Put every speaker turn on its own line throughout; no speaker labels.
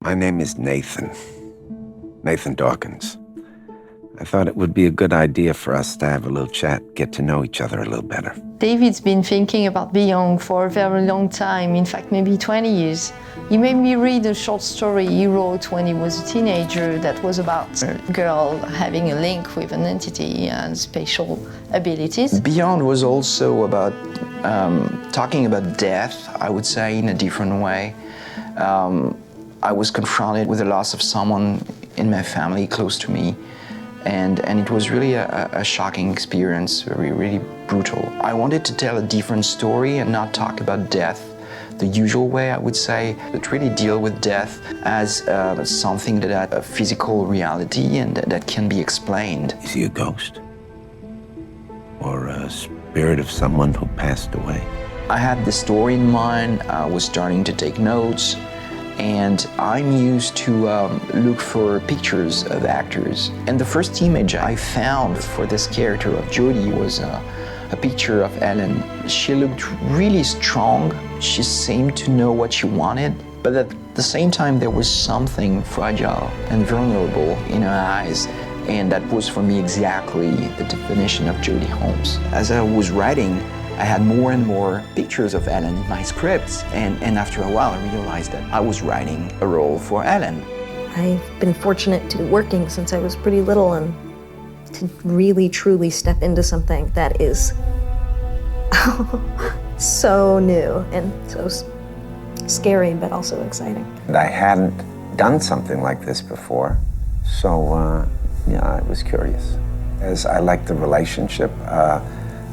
My name is Nathan Dawkins. I thought it would be a good idea for us to have a little chat, get to know each other a little better.
David's been thinking about Beyond for a very long time, in fact maybe 20 years. He made me read a short story he wrote when he was a teenager that was about a girl having a link with an entity and special abilities.
Beyond was also about talking about death, I would say, in a different way. I was confronted with the loss of someone in my family close to me. And it was really a shocking experience, really brutal. I wanted to tell a different story and not talk about death the usual way, I would say, but really deal with death as something that had a physical reality and that can be explained.
Is he a ghost? Or a spirit of someone who passed away?
I had the story in mind, I was starting to take notes, and I'm used to look for pictures of actors. And the first image I found for this character of Jodie was a picture of Ellen. She looked really strong. She seemed to know what she wanted, but at the same time there was something fragile and vulnerable in her eyes. And that was for me exactly the definition of Jodie Holmes. As I was writing, I had more and more pictures of Ellen in my scripts, and after a while I realized that I was writing a role for Ellen.
I've been fortunate to be working since I was pretty little and to really truly step into something that is so new and so scary but also exciting.
And I hadn't done something like this before, so yeah, I was curious. As I liked the relationship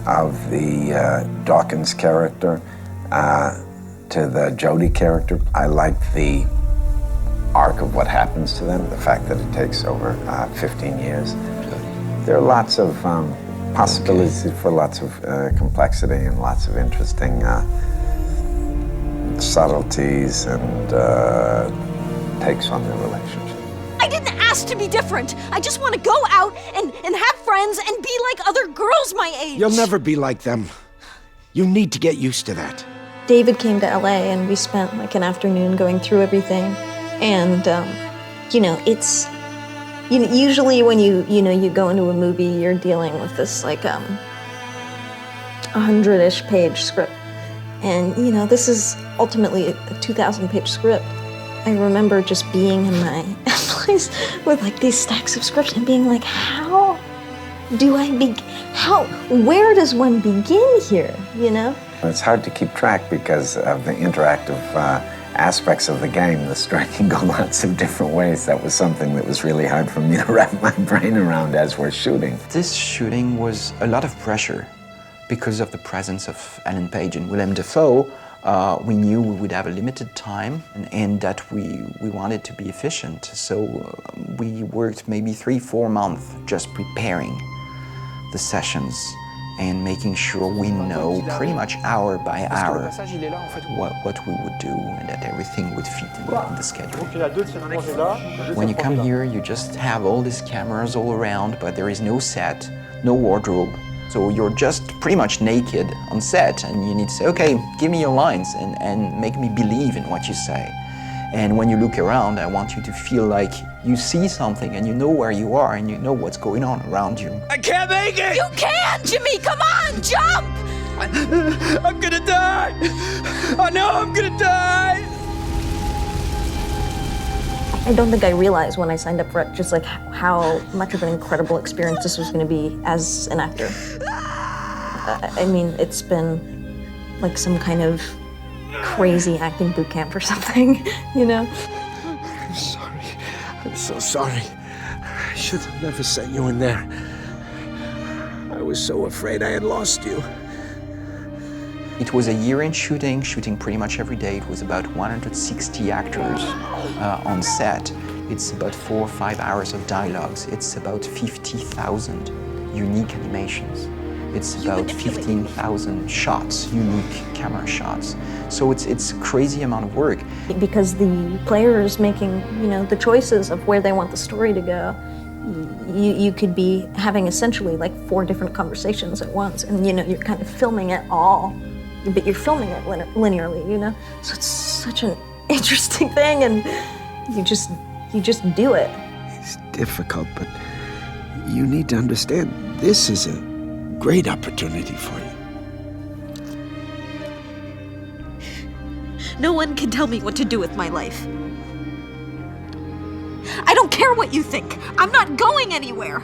of the Dawkins character to the Jodie character. I like the arc of what happens to them, the fact that it takes over 15 years. There are lots of possibilities for lots of complexity and lots of interesting subtleties and takes on the relationship.
I didn't ask to be different. I just want to go out and have friends and be like other girls my age.
You'll never be like them. You need to get used to that.
David came to LA and we spent like an afternoon going through everything. And, you know, it's, usually when you go into a movie, you're dealing with this like 100-ish page script. And, this is ultimately a 2,000-page script. I remember just being in my place with like these stacks of scripts and being like, how do I where does one begin here,
It's hard to keep track because of the interactive aspects of the game. The story can go lots of different ways. That was something that was really hard for me to wrap my brain around as we're shooting.
This shooting was a lot of pressure because of the presence of Ellen Page and Willem Dafoe. We knew we would have a limited time and that we wanted to be efficient. So we worked maybe 3-4 months just preparing the sessions and making sure we know pretty much hour by hour what we would do and that everything would fit in the schedule. When you come here, you just have all these cameras all around, but there is no set, no wardrobe. So you're just pretty much naked on set and you need to say, okay, give me your lines and make me believe in what you say. And when you look around, I want you to feel like you see something and you know where you are and you know what's going on around you.
I can't make it!
You can, Jimmy! Come on, jump!
I'm gonna die! I know I'm gonna die!
I don't think I realized when I signed up for it just like how much of an incredible experience this was going to be as an actor. I mean, it's been like some kind of crazy acting boot camp or something,
I'm sorry. I'm so sorry. I should have never sent you in there. I was so afraid I had lost you.
It was a year in shooting pretty much every day. It was about 160 actors on set. It's about 4 or 5 hours of dialogues. It's about 50,000 unique animations. It's about 15,000 shots, unique camera shots. So it's a crazy amount of work.
Because the player is making, the choices of where they want the story to go, you could be having essentially like 4 different conversations at once, and you're kind of filming it all, but you're filming it linearly, So it's such an interesting thing, and You just do it.
It's difficult, but you need to understand this is a great opportunity for you.
No one can tell me what to do with my life. I don't care what you think. I'm not going anywhere.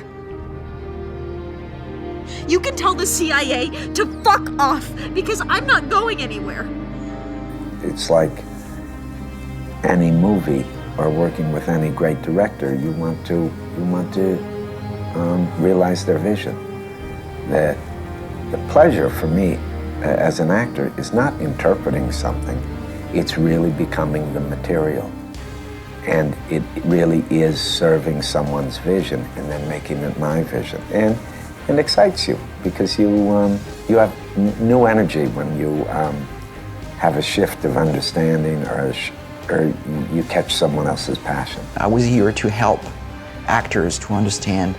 You can tell the CIA to fuck off because I'm not going anywhere.
It's like any movie or working with any great director. You want to realize their vision. The pleasure for me as an actor is not interpreting something. It's really becoming the material. And it really is serving someone's vision and then making it my vision. And it excites you because you have new energy when you have a shift of understanding or you catch someone else's passion.
I was here to help actors to understand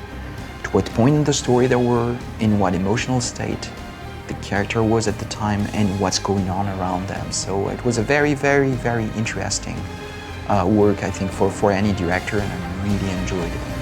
to what point in the story they were, in what emotional state the character was at the time, and what's going on around them. So it was a very, very, very interesting work, I think, for any director, and I really enjoyed it.